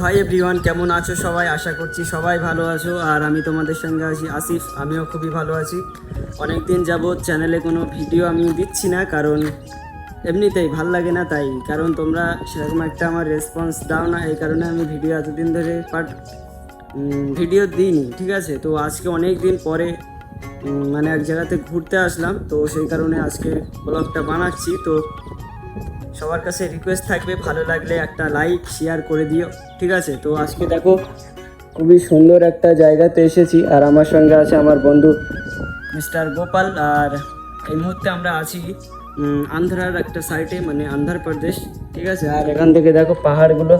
Hi everyone, কেমন আছো সবাই? আশা করছি সবাই ভালো আছো। আর আমি তোমাদের সঙ্গে আছি আসিফ, আমিও খুবই ভালো আছি। অনেক দিন যাবৎ চ্যানেলে কোনো ভিডিও আমি দিচ্ছি না, কারণ এমনিতেই ভাল লাগে না, তাই কারণ তোমরা সেরকম একটা আমার রেসপন্স দাও না, এই কারণে আমি ভিডিও এতদিন ধরে ভিডিও দিইনি। ঠিক আছে, তো আজকে অনেক দিন পরে মানে এক জায়গাতে ঘুরতে আসলাম, তো সেই কারণে আজকে ব্লগটা বানাচ্ছি। তো সবার কাছে রিকোয়েস্ট থাকবে, ভালো লাগলে একটা লাইক শেয়ার করে দিও, ঠিক আছে? তো আজকে দেখো খুবই সুন্দর একটা জায়গাতে এসেছি, আর আমার সঙ্গে আছে আমার বন্ধু মিস্টার গোপাল। আর এই মুহূর্তে আমরা আছি আন্ধ্রার একটা সাইটে, মানে অন্ধ্রপ্রদেশ, ঠিক আছে? আর এখান থেকে দেখো পাহাড়গুলো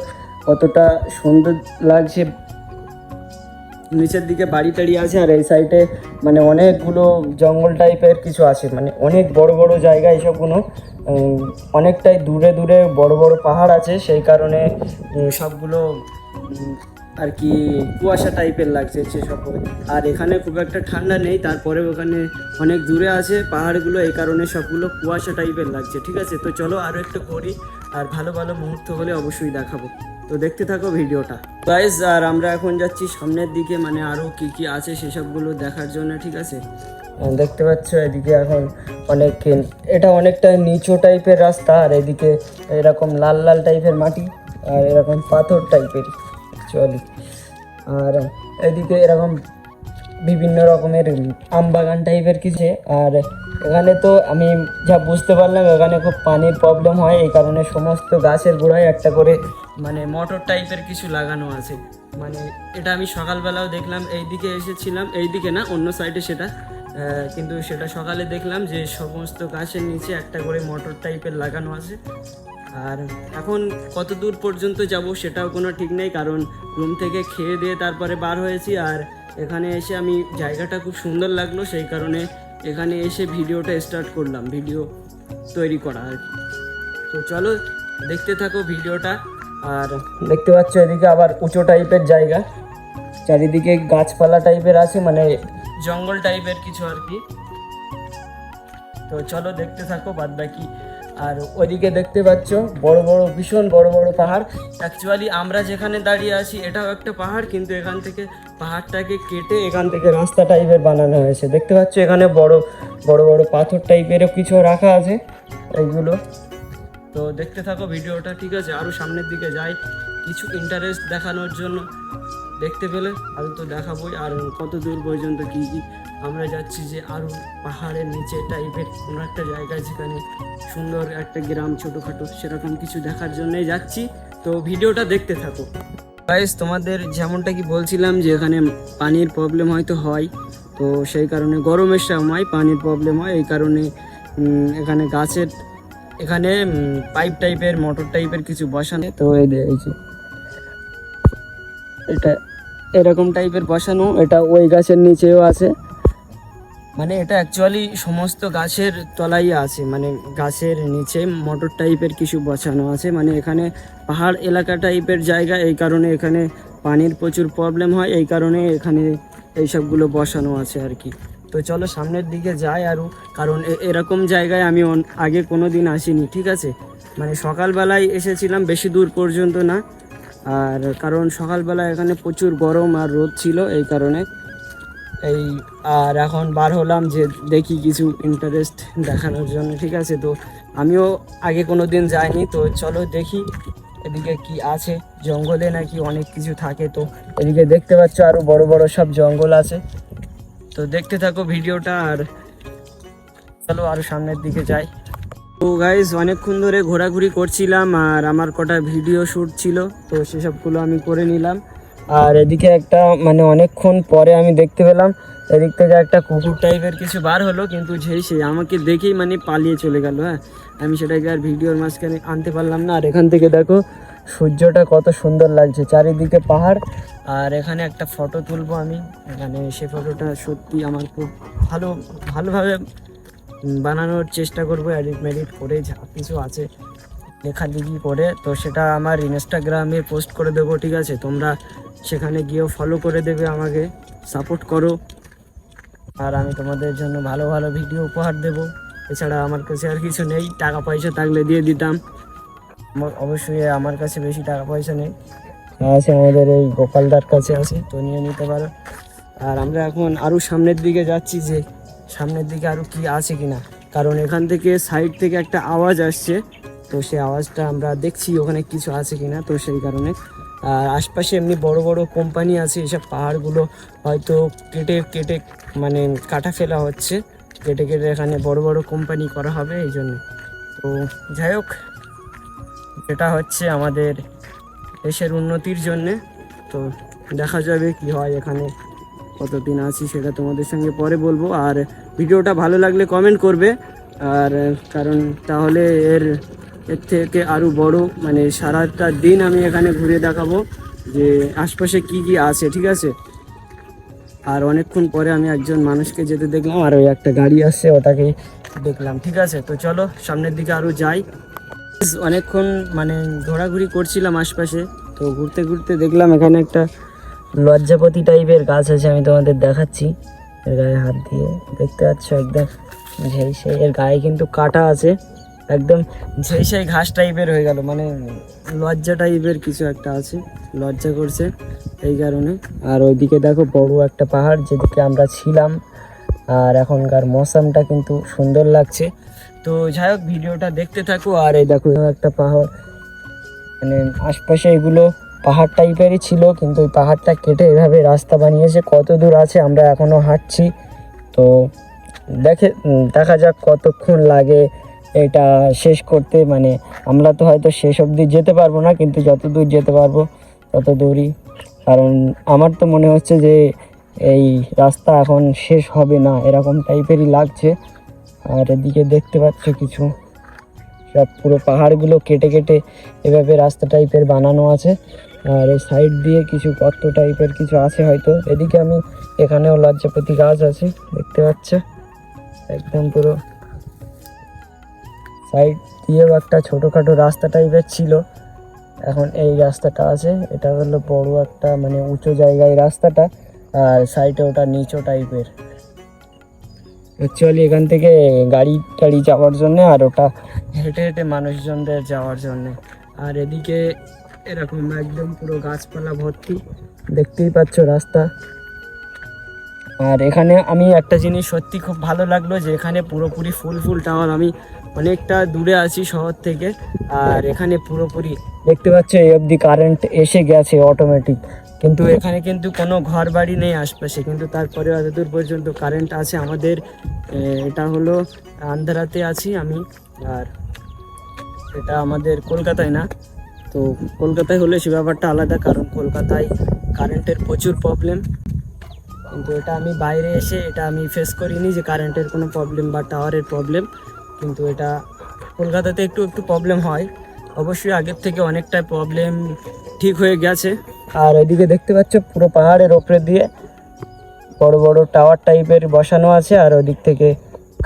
কতটা সুন্দর লাগছে, নিচের দিকে বাড়ি টাড়ি আছে, আর এই সাইডে মানে অনেকগুলো জঙ্গল টাইপের কিছু আছে, মানে অনেক বড় বড় জায়গা এইসবগুলো। অনেকটাই দূরে দূরে বড় বড় পাহাড় আছে, সেই কারণে সবগুলো আর কি কুয়াশা টাইপের লাগছে সেসব। আর এখানে খুব একটা ঠান্ডা নেই, তারপরে ওখানে অনেক দূরে আছে পাহাড়গুলো, এই কারণে সবগুলো কুয়াশা টাইপের লাগছে, ঠিক আছে? তো চলো আরও একটু করি, আর ভালো ভালো মুহূর্ত হলে অবশ্যই দেখাবো। তো দেখতে থাকো ভিডিওটা গাইস। আর আমরা এখন যাচ্ছি সামনের দিকে, মানে আরও কী কী আছে সেসবগুলো দেখার জন্য, ঠিক আছে? দেখতে পাচ্ছ এদিকে এখন অনেক, এটা অনেকটা নিচু টাইপের রাস্তা, আর এদিকে এরকম লাল লাল টাইপের মাটি, আর এরকম পাথর টাইপের চলি, আর এদিকে এরকম বিভিন্ন রকমের আমবাগান টাইপের কিছু। আর এখানে তো আমি যা বুঝতে পারলাম এখানে খুব পানির প্রবলেম হয়, এই কারণে সমস্ত গাছের গোড়ায় একটা করে মানে মোটর টাইপের কিছু লাগানো আছে। মানে এটা আমি সকালবেলাও দেখলাম, এইদিকে এসেছিলাম, এইদিকে না অন্য সাইডে সেটা, কিন্তু সেটা সকালে দেখলাম যে সমস্ত গাছের নিচে একটা করে মোটর টাইপের লাগানো আছে। আর এখন কত দূর পর্যন্ত যাব সেটাও কোনো ঠিক নেই, কারণ রুম থেকে খেয়ে দিয়ে তারপরে বার হয়েছি, আর এখানে এসে আমি জায়গাটা খুব সুন্দর লাগলো, সেই কারণে এখানে এসে ভিডিওটা স্টার্ট করলাম, ভিডিও তৈরি করা আর কি। তো চলো দেখতে থাকো ভিডিওটা। আর দেখতে পাচ্ছ এদিকে আবার উঁচু টাইপের জায়গা, চারিদিকে গাছপালা টাইপের আছে, মানে জঙ্গল টাইপের কিছু আর কি। তো চলো দেখতে থাকো বাদ বাকি। আর ওইদিকে দেখতে পাচ্ছ বড় বড়, ভীষণ বড় বড় পাহাড়। অ্যাকচুয়ালি আমরা যেখানে দাঁড়িয়ে আছি এটাও একটা পাহাড়, কিন্তু এখান থেকে পাহাড়টাকে কেটে এখান থেকে রাস্তা টাইপের বানানো হয়েছে। দেখতে পাচ্ছ এখানে বড় বড় বড় পাথর টাইপেরও কিছু রাখা আছে এইগুলো। তো দেখতে থাকো ভিডিওটা, ঠিক আছে? আরও সামনের দিকে যাই কিছু ইন্টারেস্ট দেখানোর জন্য, দেখতে পেলে আরও তো দেখাবোই। আর কত দূর পর্যন্ত কী কী আমরা যাচ্ছি, যে আরও পাহাড়ের নিচে টাইপের কোনো একটা জায়গায় যেখানে সুন্দর একটা গ্রাম ছোটোখাটো সেরকম কিছু দেখার জন্যই যাচ্ছি। তো ভিডিওটা দেখতে থাকো গাইস। তোমাদের যেমনটা কি বলছিলাম যে এখানে পানির প্রবলেম হয়তো হয়, তো সেই কারণে গরমের সময় পানির প্রবলেম হয়, এই কারণে এখানে গাছের এখানে পাইপ টাইপের মোটর টাইপের কিছু বসানো। তো এই যে এটা এরকম টাইপের বসানো, এটা ওই গাছের নিচেও আছে, মানে এটা অ্যাকচুয়ালি সমস্ত গাছের তলাই আছে, মানে গাছের নিচে মোটর টাইপের কিছু বসানো আছে। মানে এখানে পাহাড় এলাকা টাইপের জায়গা, এই কারণে এখানে পানির প্রচুর প্রবলেম হয়, এই কারণে এখানে এইসবগুলো বসানো আছে আর কি। তো চলো সামনের দিকে যাই আরও, কারণ এরকম জায়গায় আমি আগে কোনো দিন আসিনি, ঠিক আছে? মানে সকালবেলায় এসেছিলাম, বেশি দূর পর্যন্ত না, আর কারণ সকালবেলা এখানে প্রচুর গরম আর রোদ ছিল, এই কারণে আর এখন বার হলাম যে দেখি কিছু ইন্টারেস্ট দেখানোর জন্য, ঠিক আছে? তো আমিও আগে কোনো দিন যাইনি, তো চলো দেখি এদিকে কি আছে। জঙ্গলে নাকি অনেক কিছু থাকে, তো এদিকে দেখতে পাচ্ছ আরও বড় বড় সব জঙ্গল আছে। তো দেখতে থাকো ভিডিওটা, আর চলো আরও সামনের দিকে যাই। তো গাইজ অনেকক্ষণ ধরে ঘোরাঘুরি করছিলাম, আর আমার কটা ভিডিও শ্যুট ছিল, তো সেসবগুলো আমি করে নিলাম। আর এদিকে একটা মানে অনেকক্ষণ পরে আমি দেখতে পেলাম এদিক থেকে একটা কুকুর টাইপের কিছু বার হলো, কিন্তু সে আমাকে দেখেই মানে পালিয়ে চলে গেল। হ্যাঁ, আমি সেটাকে আর ভিডিওর মাঝখানে আনতে পারলাম না। আর এখান থেকে দেখো সূর্যটা কত সুন্দর লাগছে, চারিদিকে পাহাড়। আর এখানে একটা ফটো তুলবো আমি, মানে সে ফটোটা সত্যি আমার খুব ভালোভাবে বানানোর চেষ্টা করবো, এডিট মেডিট করে যা কিছু আছে লেখালেখি করে, তো সেটা আমার ইনস্টাগ্রামে পোস্ট করে দেবো, ঠিক আছে? তোমরা সেখানে গিয়েও ফলো করে দেবে, আমাকে সাপোর্ট করো, আর আমি তোমাদের জন্য ভালো ভালো ভিডিও উপহার দেবো। এছাড়া আমার কাছে আর কিছু নেই, টাকা পয়সা থাকলে দিয়ে দিতাম, অবশ্যই আমার কাছে বেশি টাকা পয়সা নেই, আছে আমাদের এই গোপালদার কাছে আছে, তো নিয়ে নিতে পারো। আর আমরা এখন আরও সামনের দিকে যাচ্ছি, যে সামনের দিকে আরও কি আছে কিনা, কারণ এখান থেকে সাইড থেকে একটা আওয়াজ আসছে, তো সেই আওয়াজটা আমরা দেখছি ওখানে কিছু আছে কিনা, তো সেই কারণে। আর আশপাশে এমনি বড় বড় কোম্পানি আছে, এসব পাহাড়গুলো হয়তো কেটে কেটে মানে কাটা ফেলা হচ্ছে, কেটে কেটে এখানে বড় বড় কোম্পানি করা হবে এই জন্য। তো যাই হোক, এটা হচ্ছে আমাদের দেশের উন্নতির জন্যে, তো দেখা যাবে কি হয় এখানে কতদিন আছি সেটা তোমাদের সঙ্গে পরে বলবো। আর ভিডিওটা ভালো লাগলে কমেন্ট করবে, আর কারণ তাহলে এর থেকে আরও বড় মানে সারাটা দিন আমি এখানে ঘুরে দেখাবো যে আশপাশে কি কি আছে, ঠিক আছে। আর অনেকক্ষণ পরে আমি একজন মানুষকে যেতে দেখলাম, আর ওই একটা গাড়ি আসছে ওটাকেই দেখলাম, ঠিক আছে। তো চলো সামনের দিকে আরও যাই। অনেকক্ষণ মানে ঘোরাঘুরি করছিলাম আশপাশে, তো ঘুরতে ঘুরতে দেখলাম এখানে একটা লজ্জাপতি টাইপের গাছ আছে, আমি তোমাদের দেখাচ্ছি। এর গায়ে হাত দিয়ে দেখতে পাচ্ছ একদম ঝেইসে, এর গায়ে কিন্তু কাটা আছে, একদম ঝেইসাই ঘাস টাইপের হয়ে গেল, মানে লজ্জা টাইপের কিছু একটা আছে, লজ্জা করছে এই কারণে। আর ওইদিকে দেখো বড় একটা পাহাড় যেদিকে আমরা ছিলাম, আর এখনকার মৌসুমটা কিন্তু সুন্দর লাগছে। তো যাই হোক, ভিডিওটা দেখতে থাকো। আর এই দেখো একটা পাহাড়, মানে আশপাশে এগুলো পাহাড় টাইপেরই ছিল, কিন্তু ওই পাহাড়টা কেটে এভাবে রাস্তা বানিয়েছে। কত দূর আছে আমরা এখনও হাঁটছি, তো দেখা যাক কতক্ষণ লাগে এটা শেষ করতে। মানে আমরা তো হয়তো শেষ অবধি যেতে পারবো না, কিন্তু যত দূর যেতে পারবো তত দূরই, কারণ আমার তো মনে হচ্ছে যে এই রাস্তা এখন শেষ হবে না, এরকম টাইপেরই লাগছে। আর এদিকে দেখতে পাচ্ছ কিছু সব পুরো পাহাড়গুলো কেটে কেটে এভাবে রাস্তা টাইপের বানানো আছে, আর এই সাইড দিয়ে কিছু গর্ত টাইপের কিছু আছে হয়তো। এদিকে আমি এখানেও লজ্জাপতি গাছ আছে দেখতে পাচ্ছ, একদম পুরো সাইড দিয়েও একটা ছোটোখাটো রাস্তা টাইপের ছিল, এখন এই রাস্তাটা আছে। এটা হলো বড় একটা মানে উঁচু জায়গায় রাস্তাটা, আর সাইডে ওটা নিচু টাইপের। অ্যাকচুয়ালি এখান থেকে গাড়ি টাড়ি যাওয়ার জন্যে, আর ওটা হেঁটে হেঁটে মানুষজনদের যাওয়ার জন্যে। আর এদিকে এরকম একদম পুরো গাছপালা ভর্তি, দেখতেই পাচ্ছ রাস্তা। আর এখানে আমি একটা জিনিস সত্যি খুব ভালো লাগলো, যে এখানে পুরোপুরি ফুল টাওয়ার। আমি অনেকটা দূরে আছি শহর থেকে, আর এখানে পুরোপুরি দেখতে পাচ্ছ এই অবধি কারেন্ট এসে গেছে অটোমেটিক, কিন্তু এখানে কিন্তু কোনো ঘর বাড়ি নেই আশপাশে, কিন্তু তারপরে এতদূর পর্যন্ত কারেন্ট আছে আমাদের। এটা হলো আন্ধ্রাতে আছি আমি, আর এটা আমাদের কলকাতায় না। তো কলকাতায় হলে সে ব্যাপারটা আলাদা, কারণ কলকাতায় কারেন্টের প্রচুর প্রবলেম, কিন্তু এটা আমি বাইরে এসে এটা আমি ফেস করিনি যে কারেন্টের কোনো প্রবলেম বা টাওয়ারের প্রবলেম, কিন্তু এটা কলকাতাতে একটু একটু প্রবলেম হয়, অবশ্যই আগের থেকে অনেকটাই প্রবলেম ঠিক হয়ে গেছে। আর এদিকে দেখতে পাচ্ছ পুরো পাহাড়ের ওপরে দিয়ে বড় বড় টাওয়ার টাইপের বসানো আছে, আর ওদিক থেকে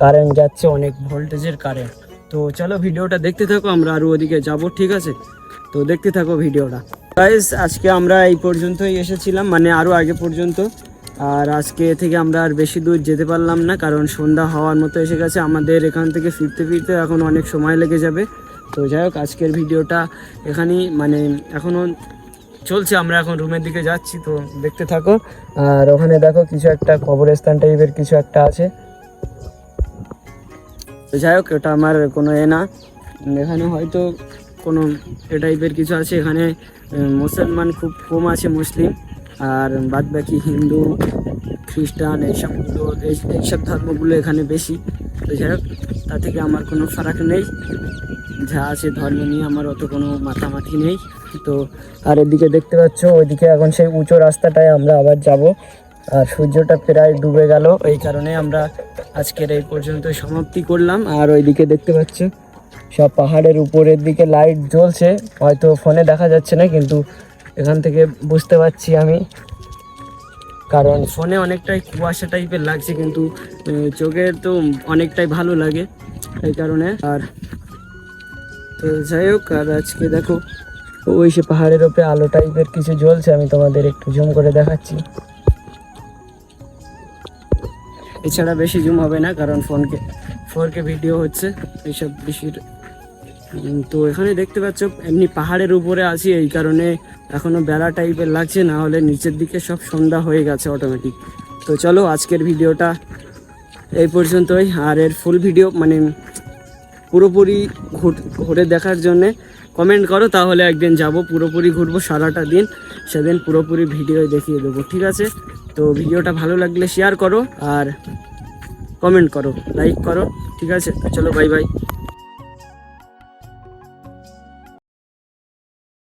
কারেন্ট যাচ্ছে, অনেক ভোল্টেজের কারেন্ট। তো চলো ভিডিওটা দেখতে থাকো, আমরা আরও ওদিকে যাব, ঠিক আছে। তো দেখতে থাকো ভিডিওটা। গাইস, আজকে আমরা এই পর্যন্তই এসেছিলাম, মানে আরও আগে পর্যন্ত। আর আজকে থেকে আমরা আর বেশি দূর যেতে পারলাম না, কারণ সন্ধ্যা হওয়ার মতো এসে গেছে আমাদের। এখান থেকে ফিরতে ফিরতে এখন অনেক সময় লেগে যাবে। তো যাই হোক, আজকের ভিডিওটা এখানেই মানে এখনও চলছে, আমরা এখন রুমের দিকে যাচ্ছি, তো দেখতে থাকো। আর ওখানে দেখো কিছু একটা কবরস্থান টাইপের কিছু একটা আছে, তো যাই হোক ওটা আমার কোনো না, এখানে হয়তো কোনো এ টাইপের কিছু আছে। এখানে মুসলমান খুব কম আছে, মুসলিম, আর বাদ বাকি হিন্দু খ্রিস্টান এইসবগুলো এইসব ধর্মগুলো এখানে বেশি। তো যাই হোক, তা থেকে আমার কোনো ফারাক নেই, যা আছে ধর্ম নিয়ে আমার অত কোনো মাথামাথি নেই। তো আর এদিকে দেখতে পাচ্ছ ওইদিকে এখন সেই উঁচু রাস্তাটায় আমরা আবার যাব, আর সূর্যটা প্রায় ডুবে গেল, এই কারণে আমরা আজকের এই পর্যন্ত সমাপ্তি করলাম। আর ওইদিকে দেখতে পাচ্ছ সব পাহাড়ের উপরের দিকে লাইট জ্বলছে, হয়তো ফোনে দেখা যাচ্ছে না, কিন্তু এখান থেকে বুঝতে পারছি আমি, কারণ ফোনে অনেকটাই কুয়াশা টাইপের লাগছে, কিন্তু চোখে তো অনেকটাই ভালো লাগে এই কারণে। আর তো যাই হোক, আর আজকে দেখো ওই সে পাহাড়ের ওপরে আলো টাইপের কিছু জ্বলছে, আমি তোমাদের একটু জুম করে দেখাচ্ছি। এছাড়া বেশি জুম হবে না, কারণ ফোনকে 4K ভিডিও হচ্ছে, এইসব বেশির তো এখানে দেখতে পাচ্ছ এমনি পাহাড়ের উপরে আছি, এই কারণে এখনো বেলা টাইপের লাগছে, না হলে নিচের দিকে সব সন্ধ্যা হয়ে গেছে অটোমেটিক। তো চলো আজকের ভিডিওটা এই পর্যন্তই, আর এর ফুল ভিডিও মানে পুরোপুরি ঘুরে দেখার জন্যে কমেন্ট করো, তাহলে একদিন যাব পুরোপুরি ঘুরবো সারাটা দিন, সেদিন পুরোপুরি ভিডিও দেখিয়ে দেবো, ঠিক আছে? তো ভিডিওটা ভালো লাগলে শেয়ার করো আর কমেন্ট করো, লাইক করো, ঠিক আছে? চলো বাই বাই।